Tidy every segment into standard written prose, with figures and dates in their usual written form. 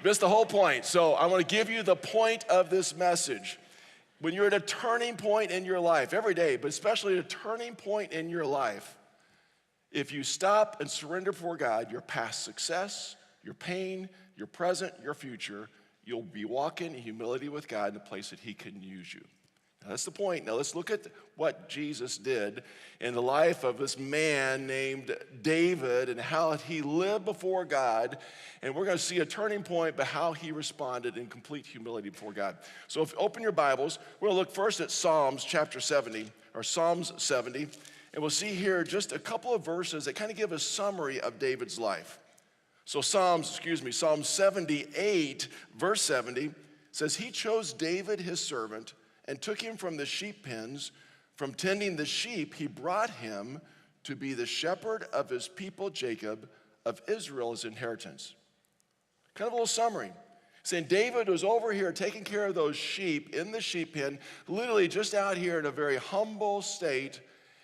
Missed the whole point. So I want to give you the point of this message. When you're at a turning point in your life, every day, but especially at a turning point in your life, if you stop and surrender before God, your past success, your pain, your present, your future, you'll be walking in humility with God in a place that he can use you. Now, that's the point. Now let's look at what Jesus did in the life of this man named David and how he lived before God. And we're going to see a turning point by how he responded in complete humility before God. So if you open your Bibles, we're going to look first at Psalms chapter 70, or Psalms 70. And we'll see here just a couple of verses that kind of give a summary of David's life. So Psalm 78, verse 70 says, he chose David his servant and took him from the sheep pens. From tending the sheep, he brought him to be the shepherd of his people Jacob, of Israel his inheritance. Kind of a little summary. Saying David was over here taking care of those sheep in the sheep pen, literally just out here in a very humble state.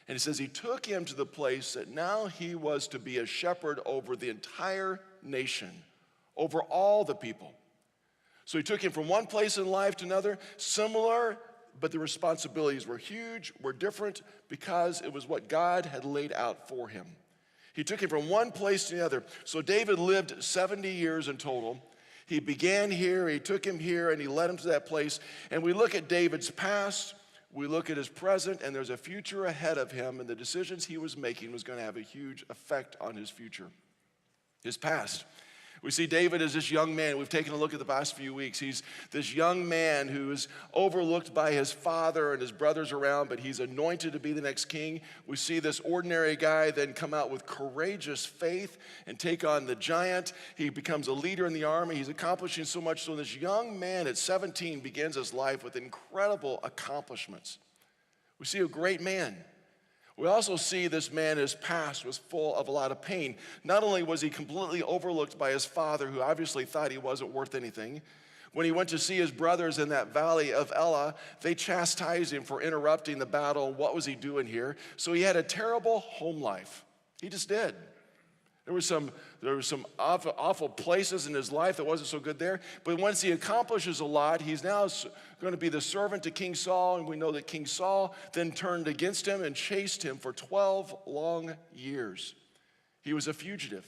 And it says he took him to the place that now he was to be a shepherd over the entire nation, over all the people. So he took him from one place in life to another, similar, but the responsibilities were huge, were different, because it was what God had laid out for him. He took him from one place to the other. So David lived 70 years in total. He began here, he took him here, and he led him to that place. And we look at David's past, we look at his present, and there's a future ahead of him, and the decisions he was making was going to have a huge effect on his future. His past. We see David as this young man. We've taken a look at the past few weeks. He's this young man who is overlooked by his father and his brothers around, but he's anointed to be the next king. We see this ordinary guy then come out with courageous faith and take on the giant. He becomes a leader in the army. He's accomplishing so much. So this young man at 17 begins his life with incredible accomplishments. We see a great man. We also see this man, his past was full of a lot of pain. Not only was he completely overlooked by his father, who obviously thought he wasn't worth anything. When he went to see his brothers in that valley of Elah, they chastised him for interrupting the battle. What was he doing here? So he had a terrible home life. He just did. There were some awful places in his life that wasn't so good there. But once he accomplishes a lot, he's now going to be the servant to King Saul. And we know that King Saul then turned against him and chased him for 12 long years. He was a fugitive.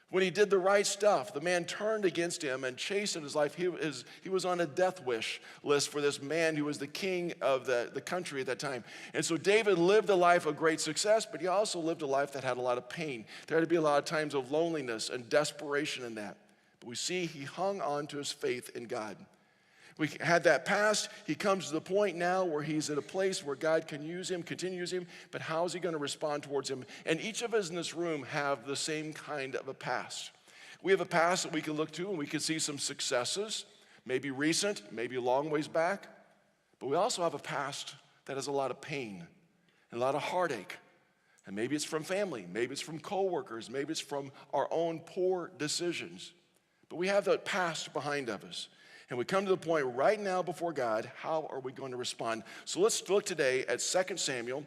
When he did the right stuff, the man turned against him and chased in his life. He was on a death wish list for this man who was the king of the country at that time. And so David lived a life of great success, but he also lived a life that had a lot of pain. There had to be a lot of times of loneliness and desperation in that. But we see he hung on to his faith in God. We had that past. He comes to the point now where he's at a place where God can use him, continue to use him, but how is he going to respond towards him? And each of us in this room have the same kind of a past. We have a past that we can look to and we can see some successes, maybe recent, maybe a long ways back, but we also have a past that has a lot of pain and a lot of heartache. And maybe it's from family, maybe it's from coworkers, maybe it's from our own poor decisions. But we have that past behind of us. And we come to the point right now before God, how are we going to respond? So let's look today at 2 Samuel.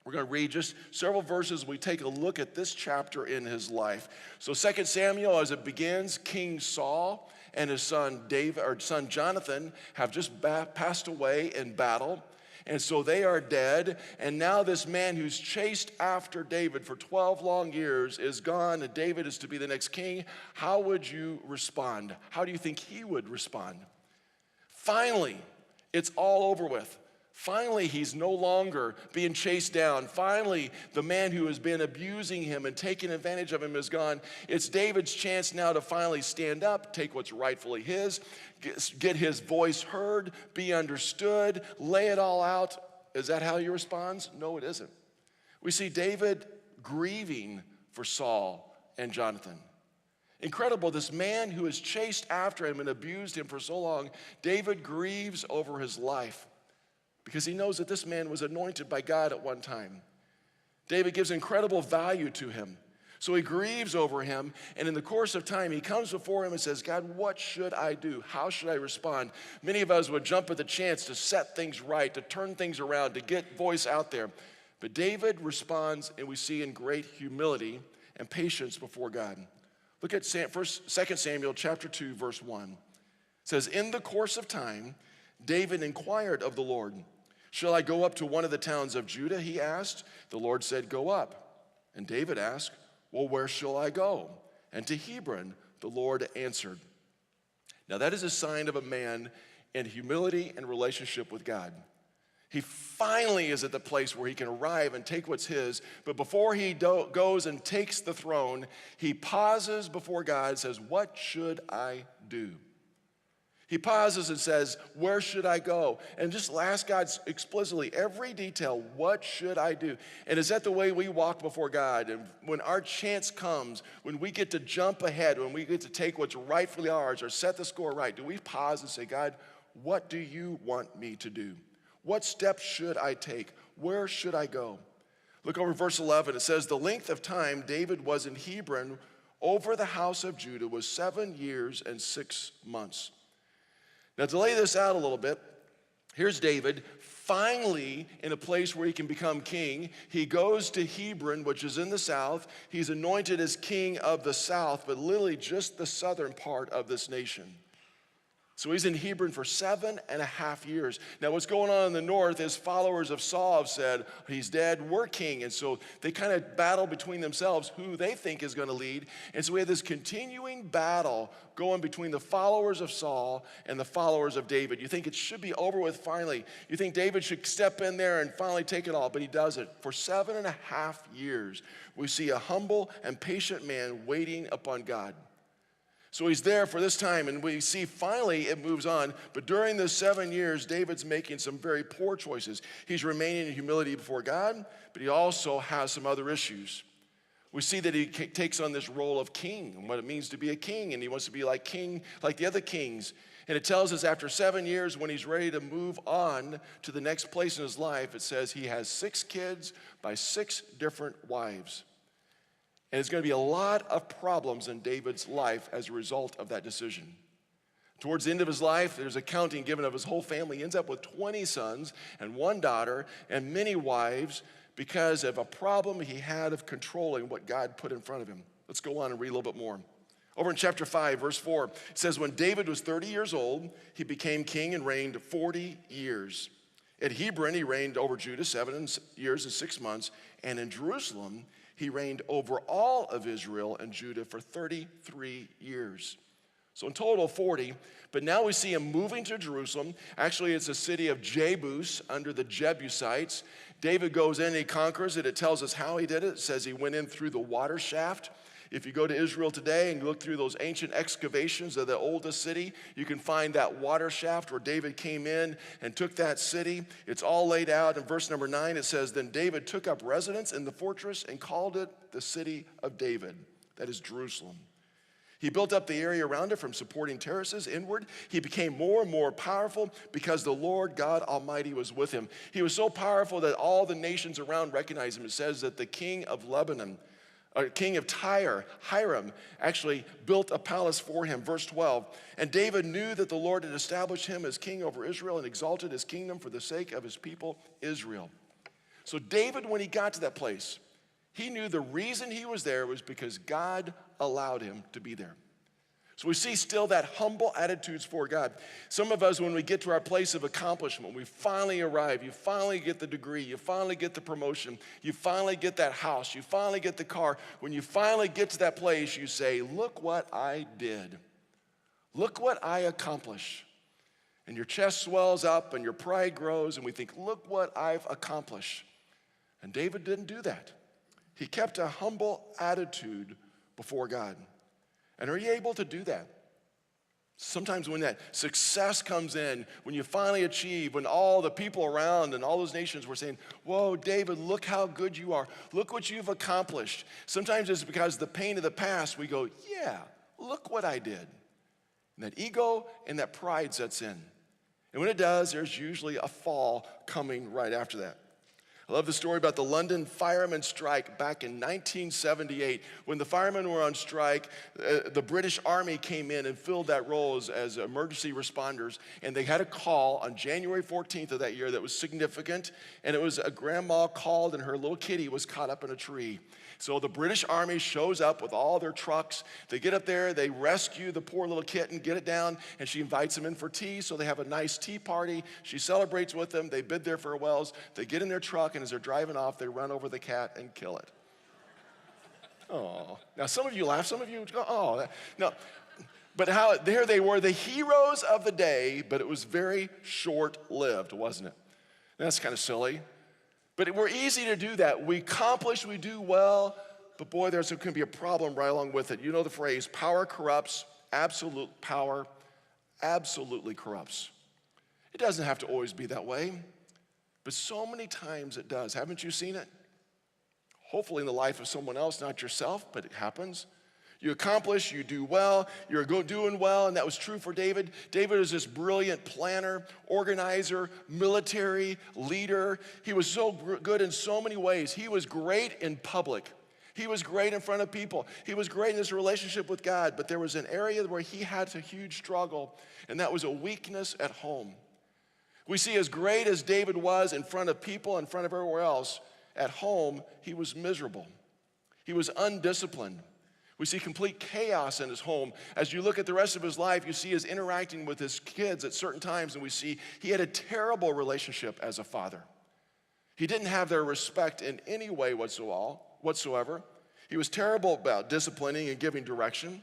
We're going to read just several verses. We take a look at this chapter in his life. So 2 Samuel, as it begins, King Saul and his son Jonathan have just passed away in battle. And so they are dead, and now this man who's chased after David for 12 long years is gone, and David is to be the next king. How would you respond? How do you think he would respond? Finally, it's all over with. Finally, he's no longer being chased down. Finally, the man who has been abusing him and taking advantage of him is gone. It's David's chance now to finally stand up, take what's rightfully his, get his voice heard, be understood, lay it all out. Is that how he responds? No, it isn't. We see David grieving for Saul and Jonathan. Incredible, this man who has chased after him and abused him for so long, David grieves over his life, because he knows that this man was anointed by God at one time. David gives incredible value to him. So he grieves over him, and in the course of time, he comes before him and says, God, what should I do? How should I respond? Many of us would jump at the chance to set things right, to turn things around, to get voice out there. But David responds, and we see in great humility and patience before God. Look at 2 Samuel chapter 2, verse 1. It says, in the course of time, David inquired of the Lord. Shall I go up to one of the towns of Judah, he asked. The Lord said, go up. And David asked, well, where shall I go? And to Hebron, the Lord answered. Now that is a sign of a man in humility and relationship with God. He finally is at the place where he can arrive and take what's his, but before he goes and takes the throne, he pauses before God and says, what should I do? He pauses and says, where should I go? And just ask God explicitly, every detail, what should I do? And is that the way we walk before God? And when our chance comes, when we get to jump ahead, when we get to take what's rightfully ours or set the score right, do we pause and say, God, what do you want me to do? What steps should I take? Where should I go? Look over verse 11. It says, the length of time David was in Hebron over the house of Judah was 7 years and 6 months. Now, to lay this out a little bit, here's David finally in a place where he can become king. He goes to Hebron, which is in the south. He's anointed as king of the south, but literally just the southern part of this nation. So he's in Hebron for 7.5 years. Now what's going on in the north is followers of Saul have said, he's dead, we're king. And so they kind of battle between themselves who they think is going to lead. And so we have this continuing battle going between the followers of Saul and the followers of David. You think it should be over with finally. You think David should step in there and finally take it all, but he doesn't. For 7.5 years, we see a humble and patient man waiting upon God. So he's there for this time, and we see finally it moves on. But during those 7 years, David's making some very poor choices. He's remaining in humility before God, but he also has some other issues. We see that he takes on this role of king and what it means to be a king, and he wants to be like king, like the other kings. And it tells us after 7 years, when he's ready to move on to the next place in his life, it says he has 6 kids by 6 different wives. And there's going to be a lot of problems in David's life as a result of that decision. Towards the end of his life, there's a counting given of his whole family. He ends up with 20 sons and 1 daughter and many wives because of a problem he had of controlling what God put in front of him. Let's go on and read a little bit more. Over in chapter 5, verse 4, it says, when David was 30 years old, he became king and reigned 40 years. At Hebron, he reigned over Judah 7 years and 6 months, and in Jerusalem, he reigned over all of Israel and Judah for 33 years. So in total, 40. But now we see him moving to Jerusalem. Actually, it's a city of Jebus under the Jebusites. David goes in and he conquers it. It tells us how he did it. It says he went in through the water shaft. If you go to Israel today and you look through those ancient excavations of the oldest city, you can find that water shaft where David came in and took that city. It's all laid out. In verse number 9, it says, then David took up residence in the fortress and called it the city of David. That is Jerusalem. He built up the area around it from supporting terraces inward. He became more and more powerful because the Lord God Almighty was with him. He was so powerful that all the nations around recognized him. It says that the king of Lebanon, king of Tyre, Hiram, actually built a palace for him. Verse 12, and David knew that the Lord had established him as king over Israel and exalted his kingdom for the sake of his people, Israel. So David, when he got to that place, he knew the reason he was there was because God allowed him to be there. So we see still that humble attitudes for God. Some of us, when we get to our place of accomplishment, we finally arrive, you finally get the degree, you finally get the promotion, you finally get that house, you finally get the car. When you finally get to that place, you say, look what I did. Look what I accomplished. And your chest swells up and your pride grows and we think, look what I've accomplished. And David didn't do that. He kept a humble attitude before God. And are you able to do that? Sometimes when that success comes in, when you finally achieve, when all the people around and all those nations were saying, whoa, David, look how good you are. Look what you've accomplished. Sometimes it's because the pain of the past, we go, yeah, look what I did. And that ego and that pride sets in. And when it does, there's usually a fall coming right after that. I love the story about the London firemen strike back in 1978. When the firemen were on strike, the British Army came in and filled that role as emergency responders, and they had a call on January 14th of that year that was significant, and it was a grandma called and her little kitty was caught up in a tree. So the British Army shows up with all their trucks. They get up there, they rescue the poor little kitten, get it down, and she invites them in for tea. So they have a nice tea party. She celebrates with them. They bid their farewells. They get in their truck, and as they're driving off, they run over the cat and kill it. Oh, now some of you laugh, some of you go, oh, no. But how there they were, the heroes of the day, but it was very short-lived, wasn't it? That's kind of silly. But we're easy to do that. We accomplish, we do well, but boy, there's going to be a problem right along with it. You know the phrase, power corrupts, absolute power absolutely corrupts. It doesn't have to always be that way, but so many times it does. Haven't you seen it? Hopefully in the life of someone else, not yourself, but it happens. You accomplish, you do well, you're doing well, and that was true for David. David is this brilliant planner, organizer, military leader. He was so good in so many ways. He was great in public. He was great in front of people. He was great in his relationship with God, but there was an area where he had a huge struggle, and that was a weakness at home. We see as great as David was in front of people, in front of everywhere else, at home, he was miserable. He was undisciplined. We see complete chaos in his home. As you look at the rest of his life, you see his interacting with his kids at certain times, and we see he had a terrible relationship as a father. He didn't have their respect in any way whatsoever. He was terrible about disciplining and giving direction.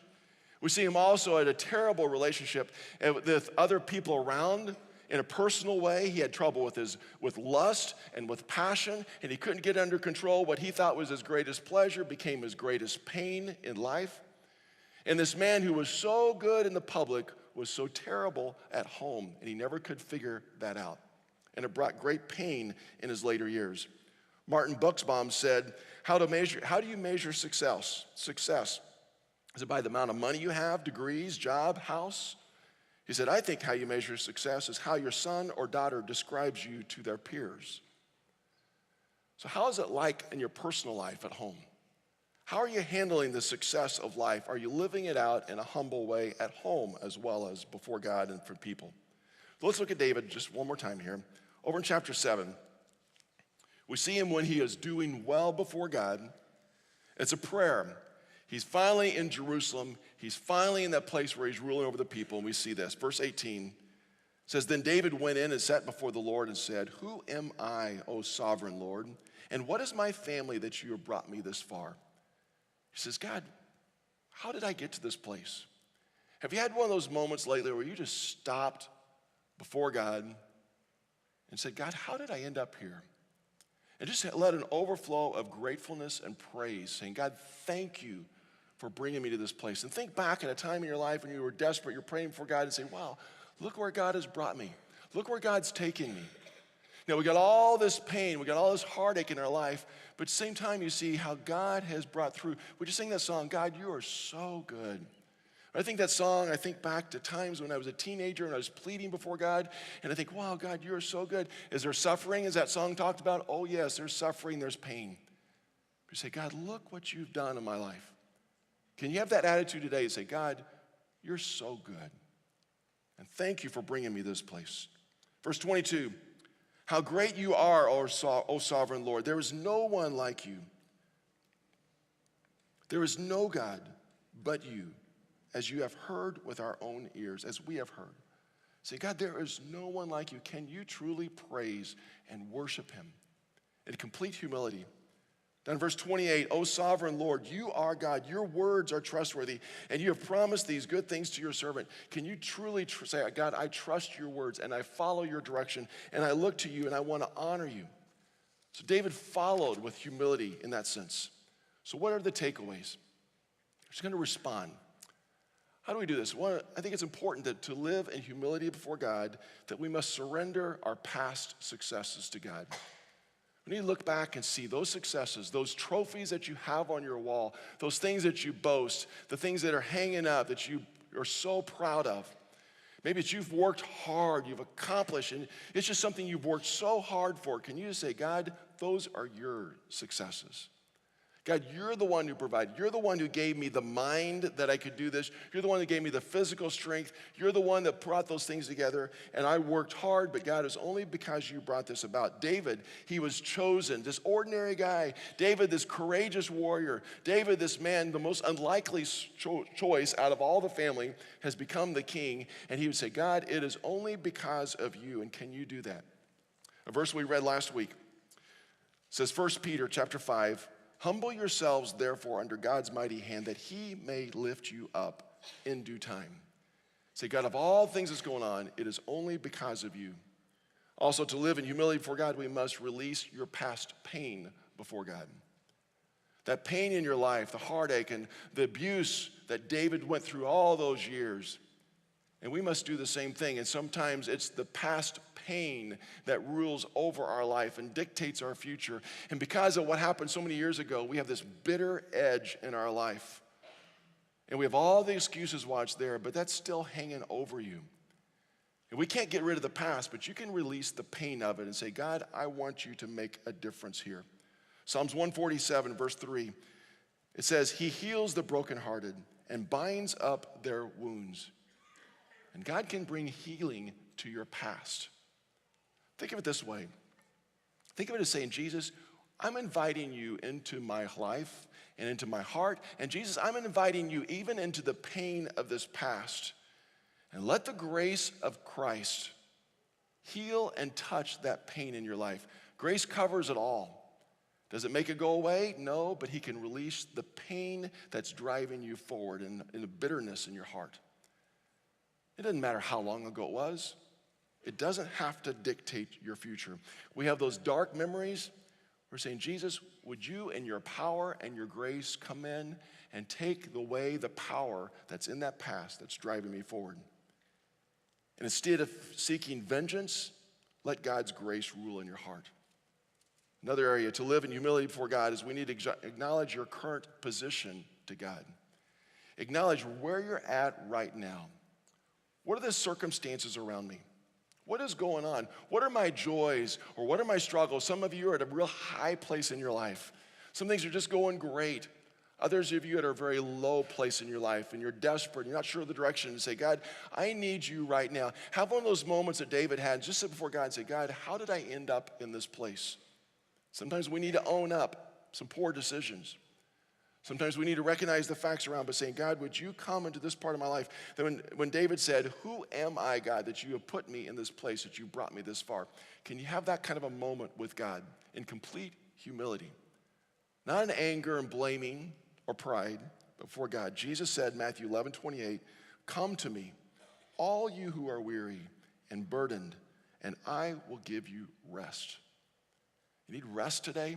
We see him also at a terrible relationship with other people around. In a personal way, he had trouble with lust and with passion, and he couldn't get under control. What he thought was his greatest pleasure became his greatest pain in life. And this man who was so good in the public was so terrible at home, and he never could figure that out. And it brought great pain in his later years. Martin Buxbaum said, how do you measure success? Success. Is it by the amount of money you have, degrees, job, house? He said, I think how you measure success is how your son or daughter describes you to their peers. So how is it like in your personal life at home? How are you handling the success of life? Are you living it out in a humble way at home as well as before God and for people? So let's look at David just one more time here. Over in chapter 7, we see him when he is doing well before God. It's a prayer. He's finally in Jerusalem. He's finally in that place where he's ruling over the people, and we see this. Verse 18 says, Then David went in and sat before the Lord and said, Who am I, O sovereign Lord? And what is my family that you have brought me this far? He says, God, how did I get to this place? Have you had one of those moments lately where you just stopped before God and said, God, how did I end up here? And just let an overflow of gratefulness and praise, saying, God, thank you for bringing me to this place. And think back at a time in your life when you were desperate, you're praying for God and say, wow, look where God has brought me. Look where God's taken me. Now, we got all this pain, we got all this heartache in our life, but at the same time, you see how God has brought through. We just sing that song, God, you are so good. I think that song, I think back to times when I was a teenager and I was pleading before God, and I think, wow, God, you are so good. Is there suffering, as that song talked about? Oh, yes, there's suffering, there's pain. You say, God, look what you've done in my life. Can you have that attitude today and say, God, you're so good, and thank you for bringing me this place. Verse 22, how great you are, O sovereign Lord. There is no one like you. There is no God but you, as you have heard with our own ears, as we have heard. Say, God, there is no one like you. Can you truly praise and worship him in complete humility? Then verse 28, O sovereign Lord, you are God. Your words are trustworthy, and you have promised these good things to your servant. Can you truly say, God, I trust your words, and I follow your direction, and I look to you, and I want to honor you. So David followed with humility in that sense. So what are the takeaways? We're just going to respond. How do we do this? One, I think it's important that to live in humility before God, that we must surrender our past successes to God. We need to look back and see those successes, those trophies that you have on your wall, those things that you boast, the things that are hanging up that you are so proud of. Maybe it's you've worked hard, you've accomplished, and it's just something you've worked so hard for. Can you just say, God, those are your successes? God, you're the one who provided. You're the one who gave me the mind that I could do this. You're the one who gave me the physical strength. You're the one that brought those things together. And I worked hard, but God, it's only because you brought this about. David, he was chosen, this ordinary guy. David, this courageous warrior. David, this man, the most unlikely choice out of all the family, has become the king. And he would say, God, it is only because of you. And can you do that? A verse we read last week says, 1 Peter chapter 5, humble yourselves, therefore, under God's mighty hand, that he may lift you up in due time. Say, God, of all things that's going on, it is only because of you. Also, to live in humility before God, we must release your past pain before God. That pain in your life, the heartache and the abuse that David went through all those years. And we must do the same thing. And sometimes it's the past pain that rules over our life and dictates our future. And because of what happened so many years ago, we have this bitter edge in our life. And we have all the excuses watched there, but that's still hanging over you. And we can't get rid of the past, but you can release the pain of it and say, God, I want you to make a difference here. Psalms 147, verse 3, it says, he heals the brokenhearted and binds up their wounds. And God can bring healing to your past. Think of it this way. Think of it as saying, Jesus, I'm inviting you into my life and into my heart. And Jesus, I'm inviting you even into the pain of this past. And let the grace of Christ heal and touch that pain in your life. Grace covers it all. Does it make it go away? No, but he can release the pain that's driving you forward and the bitterness in your heart. It doesn't matter how long ago it was. It doesn't have to dictate your future. We have those dark memories. We're saying, Jesus, would you in your power and your grace come in and take away the power that's in that past that's driving me forward? And instead of seeking vengeance, let God's grace rule in your heart. Another area to live in humility before God is we need to acknowledge your current position to God. Acknowledge where you're at right now. What are the circumstances around me? What is going on? What are my joys or what are my struggles? Some of you are at a real high place in your life. Some things are just going great. Others of you are at a very low place in your life and you're desperate. You're not sure of the direction and say, God, I need you right now. Have one of those moments that David had. Just sit before God and say, God, how did I end up in this place? Sometimes we need to own up some poor decisions. Sometimes we need to recognize the facts around, but saying, God, would you come into this part of my life? Then when David said, who am I, God, that you have put me in this place, that you brought me this far? Can you have that kind of a moment with God in complete humility? Not in anger and blaming or pride, but before God. Jesus said, Matthew 11:28, come to me, all you who are weary and burdened, and I will give you rest. You need rest today?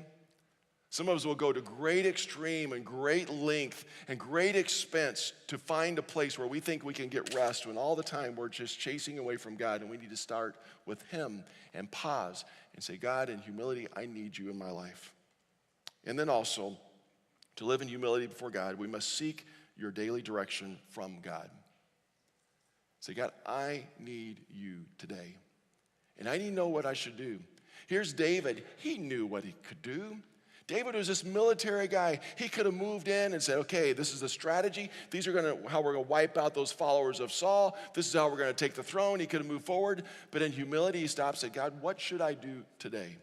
Some of us will go to great extreme and great length and great expense to find a place where we think we can get rest when all the time we're just chasing away from God, and we need to start with him and pause and say, God, in humility, I need you in my life. And then also, to live in humility before God, we must seek your daily direction from God. Say, God, I need you today, and I need to know what I should do. Here's David. He knew what he could do. David was this military guy. He could have moved in and said, okay, this is the strategy. These are how we're going to wipe out those followers of Saul. This is how we're going to take the throne. He could have moved forward. But in humility, he stops and said, God, what should I do today?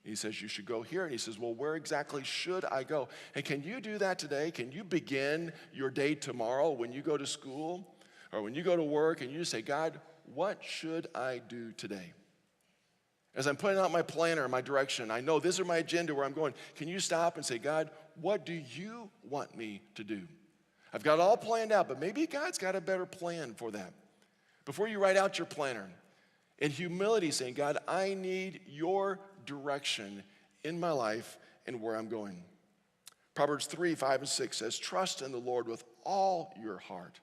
He says, you should go here. And he says, well, where exactly should I go? And can you do that today? Can you begin your day tomorrow when you go to school or when you go to work and you just say, God, what should I do today? As I'm putting out my planner, my direction, I know this is my agenda where I'm going. Can you stop and say, God, what do you want me to do? I've got it all planned out, but maybe God's got a better plan for that. Before you write out your planner, in humility saying, God, I need your direction in my life and where I'm going. Proverbs 3:5-6 says, trust in the Lord with all your heart.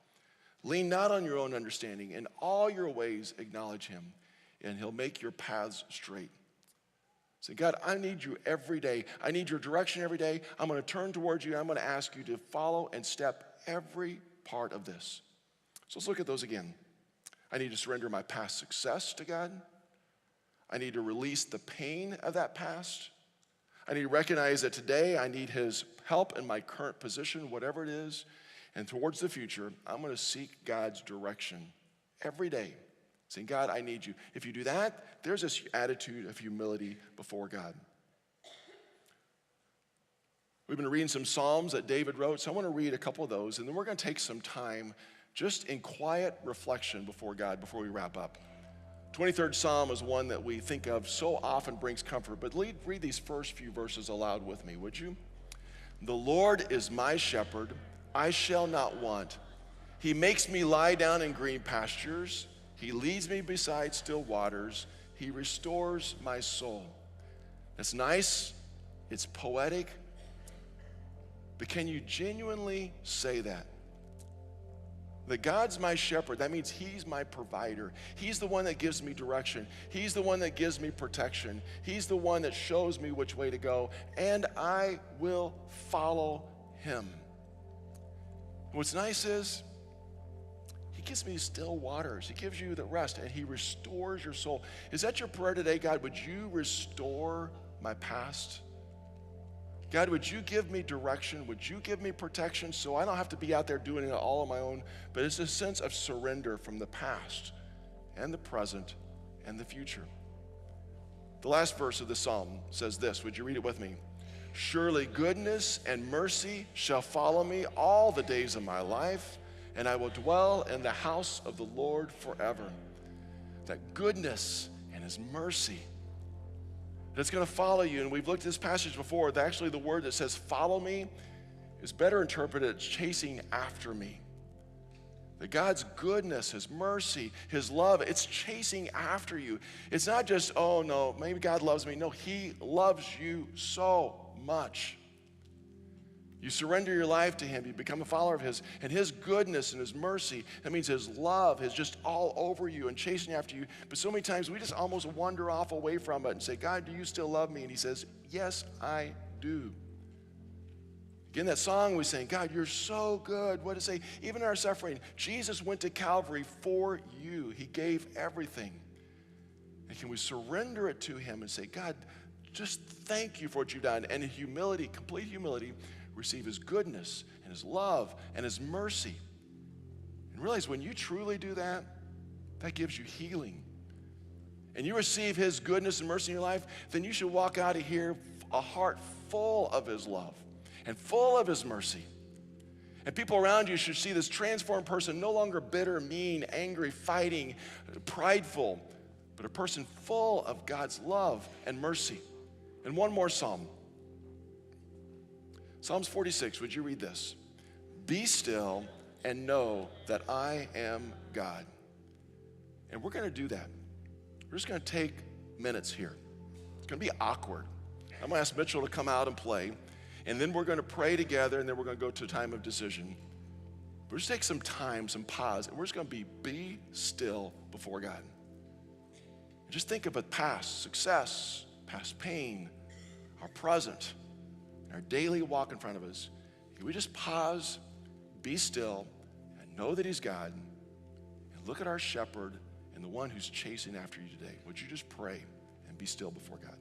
Lean not on your own understanding. In all your ways acknowledge him, and he'll make your paths straight. Say, God, I need you every day. I need your direction every day. I'm going to turn towards you. I'm going to ask you to follow and step every part of this. So let's look at those again. I need to surrender my past success to God. I need to release the pain of that past. I need to recognize that today I need his help in my current position, whatever it is. And towards the future, I'm going to seek God's direction every day, saying, God, I need you. If you do that, there's this attitude of humility before God. We've been reading some Psalms that David wrote, so I want to read a couple of those, and then we're going to take some time just in quiet reflection before God before we wrap up. 23rd Psalm is one that we think of so often brings comfort, but read these first few verses aloud with me, would you? The Lord is my shepherd, I shall not want. He makes me lie down in green pastures. He leads me beside still waters. He restores my soul. That's nice, it's poetic, but can you genuinely say that? That God's my shepherd, that means he's my provider. He's the one that gives me direction. He's the one that gives me protection. He's the one that shows me which way to go, and I will follow him. What's nice is he gives me still waters. He gives you the rest, and he restores your soul. Is that your prayer today, God? Would you restore my past? God, would you give me direction? Would you give me protection so I don't have to be out there doing it all on my own? But it's a sense of surrender from the past and the present and the future. The last verse of the psalm says this. Would you read it with me? Surely goodness and mercy shall follow me all the days of my life, and I will dwell in the house of the Lord forever. That goodness and his mercy, that's going to follow you. And we've looked at this passage before. Actually, the word that says follow me is better interpreted as chasing after me. That God's goodness, his mercy, his love, it's chasing after you. It's not just, oh no, maybe God loves me. No, he loves you so much. You surrender your life to him. You become a follower of his. And his goodness and his mercy, that means his love is just all over you and chasing after you. But so many times we just almost wander off away from it and say, God, do you still love me? And he says, yes, I do. Again, that song we sang, God, you're so good. What to say? Even in our suffering, Jesus went to Calvary for you. He gave everything. And can we surrender it to him and say, God, just thank you for what you've done. And in humility, complete humility, receive his goodness and his love and his mercy. And realize when you truly do that, that gives you healing. And you receive his goodness and mercy in your life, then you should walk out of here a heart full of his love and full of his mercy. And people around you should see this transformed person, no longer bitter, mean, angry, fighting, prideful, but a person full of God's love and mercy. And one more psalm. Psalms 46, would you read this? Be still and know that I am God. And we're going to do that. We're just going to take minutes here. It's going to be awkward. I'm going to ask Mitchell to come out and play, and then we're going to pray together, and then we're going to go to a time of decision. We're just take some time, some pause, and we're just going to be still before God. Just think of a past success, past pain, our present, our daily walk in front of us. Can we just pause, be still, and know that he's God, and look at our shepherd and the one who's chasing after you today? Would you just pray and be still before God?